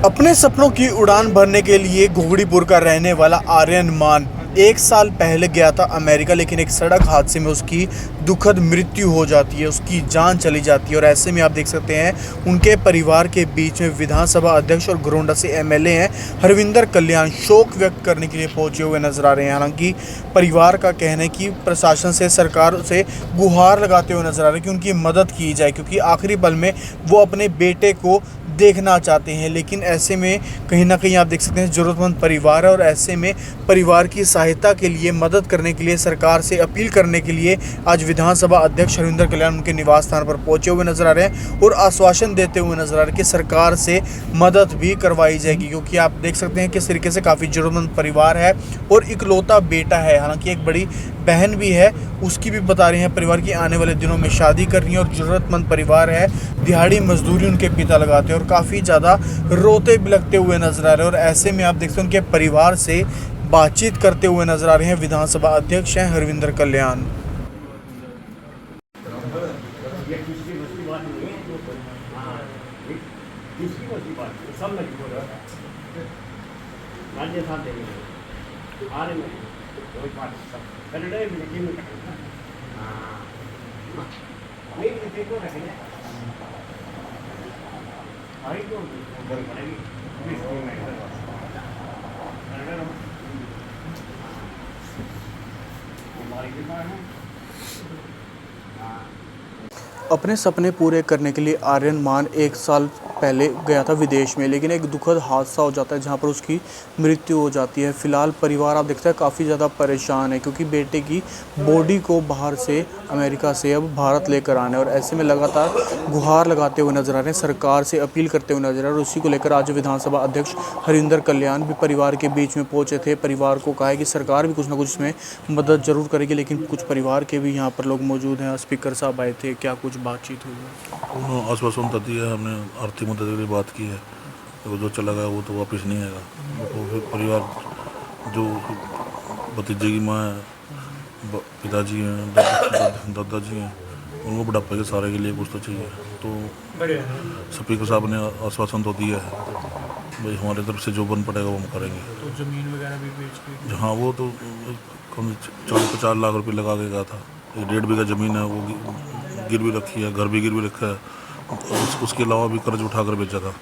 अपने सपनों की उड़ान भरने के लिए घुघड़ीपुर का रहने वाला आर्यन मान 1 साल पहले गया था अमेरिका, लेकिन एक सड़क हादसे में उसकी दुखद मृत्यु हो जाती है, उसकी जान चली जाती है। और ऐसे में आप देख सकते हैं उनके परिवार के बीच में विधानसभा अध्यक्ष और घरोंडा से एमएलए हैं हरविंदर कल्याण शोक व्यक्त करने के लिए पहुंचे हुए नजर आ रहे हैं। हालांकि परिवार का कहना है कि प्रशासन से, सरकार से गुहार लगाते हुए नजर आ रहे हैं कि उनकी मदद की जाए, क्योंकि आखिरी पल में वो अपने बेटे को देखना चाहते हैं। लेकिन ऐसे में कहीं न कहीं आप देख सकते हैं ज़रूरतमंद परिवार है, और ऐसे में परिवार की सहायता के लिए, मदद करने के लिए, सरकार से अपील करने के लिए आज विधानसभा अध्यक्ष हरविंदर कल्याण उनके निवास स्थान पर पहुंचे हुए नजर आ रहे हैं और आश्वासन देते हुए नजर आ रहे हैं कि सरकार से मदद भी करवाई जाएगी, क्योंकि आप देख सकते हैं किस तरीके से काफ़ी ज़रूरतमंद परिवार है और इकलौता बेटा है। हालांकि एक बड़ी बहन भी है, उसकी भी बता रहे हैं परिवार की आने वाले दिनों में शादी करनी है, और ज़रूरतमंद परिवार है। दिहाड़ी मजदूरी उनके पिता लगाते हैं और काफ़ी ज़्यादा रोते बिलखते हुए नजर आ रहे हैं। और ऐसे में आप देखते हैं उनके परिवार से बातचीत करते हुए नजर आ रहे हैं विधानसभा अध्यक्ष हैं हरविंदर कल्याण। अपने सपने पूरे करने के लिए आर्यन मान 1 साल पहले गया था विदेश में, लेकिन एक दुखद हादसा हो जाता है जहां पर उसकी मृत्यु हो जाती है। फिलहाल परिवार आप देखते हैं काफ़ी ज़्यादा परेशान है, क्योंकि बेटे की बॉडी को बाहर से, अमेरिका से अब भारत लेकर आना है। और ऐसे में लगातार गुहार लगाते हुए नजर आ रहे हैं, सरकार से अपील करते हुए नजर आ रहे हैं। और उसी को लेकर आज विधानसभा अध्यक्ष हरविंदर कल्याण भी परिवार के बीच में पहुंचे थे। परिवार को कहा है कि सरकार भी कुछ ना कुछ इसमें मदद जरूर करेगी, लेकिन कुछ परिवार के भी यहाँ पर लोग मौजूद हैं। स्पीकर साहब आए थे, क्या कुछ बातचीत हुई है? आश्वासन तो दिया है, हमने आर्थिक मदद के लिए बात की है। तो जो चला गया वो तो वापस नहीं आएगा। तो फिर परिवार, जो भतीजे की माँ है, पिताजी हैं, दादाजी हैं, उनको बुढ़ापे के सारे के लिए कुछ तो चाहिए। तो स्पीकर साहब ने आश्वासन तो दिया है, भाई हमारी तरफ से जो बन पड़ेगा वो हम करेंगे। तो ज़मीन वगैरह भी बेच के? हाँ, वो तो कम 40-50 लाख रुपए लगा के गया था। 1.5 बीघा ज़मीन है, वो गिरवी रखी है, घर भी गिरवी रखा है। उसके अलावा भी कर्ज उठा कर बेचा था।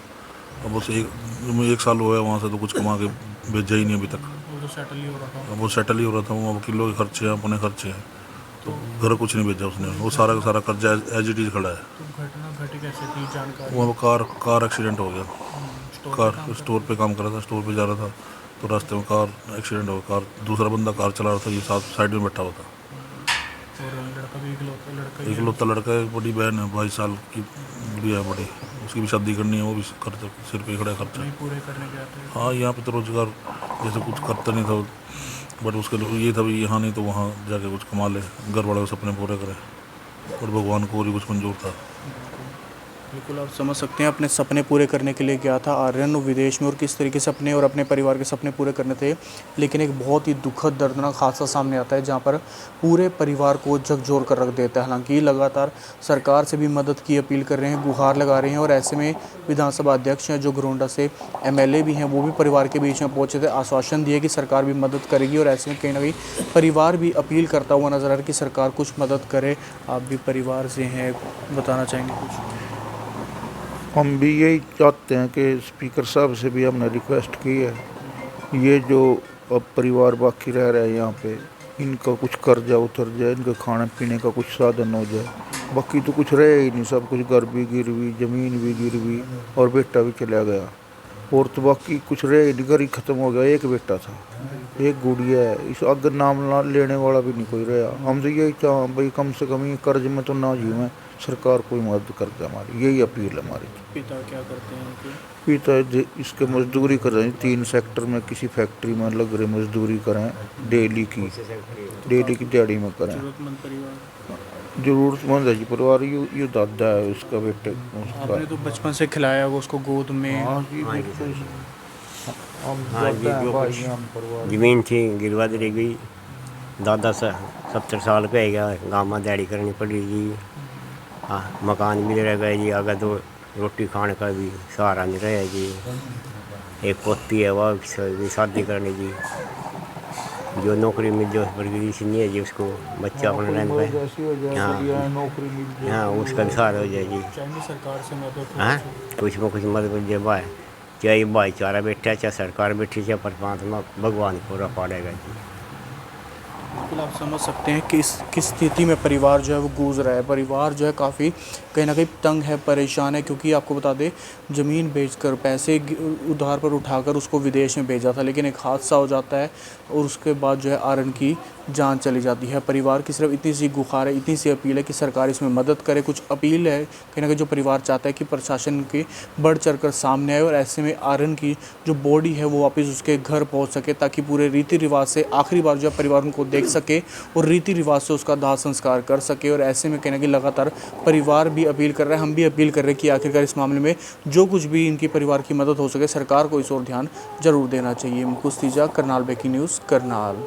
अब उसे एक साल हो गया वहाँ से, तो कुछ कमा के भेजा ही नहीं अभी तक। वो तो सेटल ही हो रहा था। अब वो सेटल ही हो रहा था, वहाँ वकीलों के खर्चे हैं, अपने खर्चे हैं, तो घर कुछ नहीं भेजा उसने। वो सारा का सारा कर्जा एज इट इज खड़ा है। तो घटना घटी कैसे थी, जानकारी? वहाँ कार एक्सीडेंट हो गया। कार स्टोर पे काम कर रहा था, स्टोर पे जा रहा था, तो रास्ते में कार एक्सीडेंट हो गया। दूसरा बंदा कार चला रहा था, ये साथ साइड में बैठा हुआ था। और लड़का भी इकलौता लड़का है, बड़ी बहन है, 22 साल की गुड़िया है बड़ी, उसकी भी शादी करनी है, वो भी खर्चा सिर पे खड़ा है खर्चा। नहीं पूरे करने गया था। हाँ, यहाँ पे तो रोजगार जैसे कुछ करता नहीं था, बट उसके लिए ये था भी यहाँ नहीं तो वहाँ जाके कुछ कमा ले, घर वालों के सपने पूरे करे, और भगवान को और कुछ मंजूर था। बिल्कुल आप समझ सकते हैं अपने सपने पूरे करने के लिए गया था आर्यन विदेश में, और किस तरीके से अपने और अपने परिवार के सपने पूरे करने थे। लेकिन एक बहुत ही दुखद, दर्दनाक हादसा सामने आता है जहां पर पूरे परिवार को झकझोर कर रख देता है। हालांकि लगातार सरकार से भी मदद की अपील कर रहे हैं, गुहार लगा रहे हैं, और ऐसे में विधानसभा अध्यक्ष हैं जो घरोंडा से एमएलए भी हैं, वो भी परिवार के बीच में पहुंचे थे, आश्वासन दिए कि सरकार भी मदद करेगी। और ऐसे में कहीं ना कहीं परिवार भी अपील करता हुआ नजर आ रहा है कि सरकार कुछ मदद करे। आप भी परिवार से हैं, बताना चाहेंगे कुछ? हम भी यही चाहते हैं कि स्पीकर साहब से भी हमने रिक्वेस्ट की है, ये जो अब परिवार बाकी रह रहा है यहाँ पे, इनका कुछ कर्जा उतर जाए, इनके खाने पीने का कुछ साधन हो जाए। बाकी तो कुछ रहे ही नहीं, सब कुछ, घर भी गिरवी, ज़मीन भी गिरवी, और बेटा भी चला गया, और तो बाकी कुछ रहे ही नहीं, घर ही ख़त्म हो गया। एक बेटा था, एक गुड़िया है, इस अगर नाम लेने वाला भी नहीं कोई रहा। हम तो यही चाह भाई कम से कम ये कर्ज में तो ना जीवें, सरकार कोई मदद कर दे, हमारी यही अपील है हमारी। पिता क्या करते हैं उनके? पिता इसके मजदूरी कर रहे हैं, 3 सेक्टर में किसी फैक्ट्री में लग रहे, मजदूरी करें डेली की दिहाड़ी में करें। जरूरतमंद परिवार? जरूरतमंद है जी परिवार। ये दादा है उसका, बेटे उसका। आपने तो बचपन से खिलाया होगा उसको गोद में। हाँ जी, बिल्कुल। हम हाँ जी, दादा हैं, जो भाई कुछ हम परिवार। जमीन थी गिरवा दी गई। दादा 70 साल पे गया, गाँव में दिहाड़ी करनी पड़ी जी। हाँ, मकान भी रह गए जी, अगर तो रोटी खाने का भी सहारा नहीं रहा है जी। एक पोती है वह भी शादी करने जी, जो नौकरी मिल जाए बड़ी सी नहीं है जी, उसको बच्चा अपना रहने उम्र पाए। जैसी हो जाए हाँ। बढ़िया नौकरी मिल जाए। हाँ, उसका भी सहारा हो जाए जी। चाइनीज सरकार से मदद हाँ, कुछ में कुछ मदद मिल जाए भाई, चाहे भाईचारा बैठा चाहे सरकार बैठी चाहे परमात्मा भगवान पूरा पाड़ेगा जी। बिल्कुल आप समझ सकते हैं कि किस स्थिति में परिवार जो है वो गूंज रहा है। परिवार जो है काफ़ी कहीं ना कहीं तंग है, परेशान है, क्योंकि आपको बता दें ज़मीन बेचकर पैसे उधार पर उठाकर उसको विदेश में भेजा था, लेकिन एक हादसा हो जाता है और उसके बाद जो है आर्यन की जान चली जाती है। परिवार की सिर्फ इतनी सी गुहार है, इतनी सी अपील है कि सरकार इसमें मदद करे। कुछ अपील है कहीं ना कहीं जो परिवार चाहता है कि प्रशासन के बढ़ चढ़ कर सामने आए और ऐसे में आर्यन की जो बॉडी है वो वापस उसके घर पहुंच सके, ताकि पूरे रीति रिवाज से आखिरी बार जो है परिवार उनको देख सके और रीति रिवाज से उसका दाह संस्कार कर सके। और ऐसे में कहीं ना कहीं लगातार परिवार भी अपील कर रहा है, हम भी अपील कर रहे हैं कि आखिरकार इस मामले में जो कुछ भी इनकी परिवार की मदद हो सके सरकार को इस ओर ध्यान जरूर देना चाहिए। मुकुश तीजा, करनाल ब्रेकिंग न्यूज़, करनाल।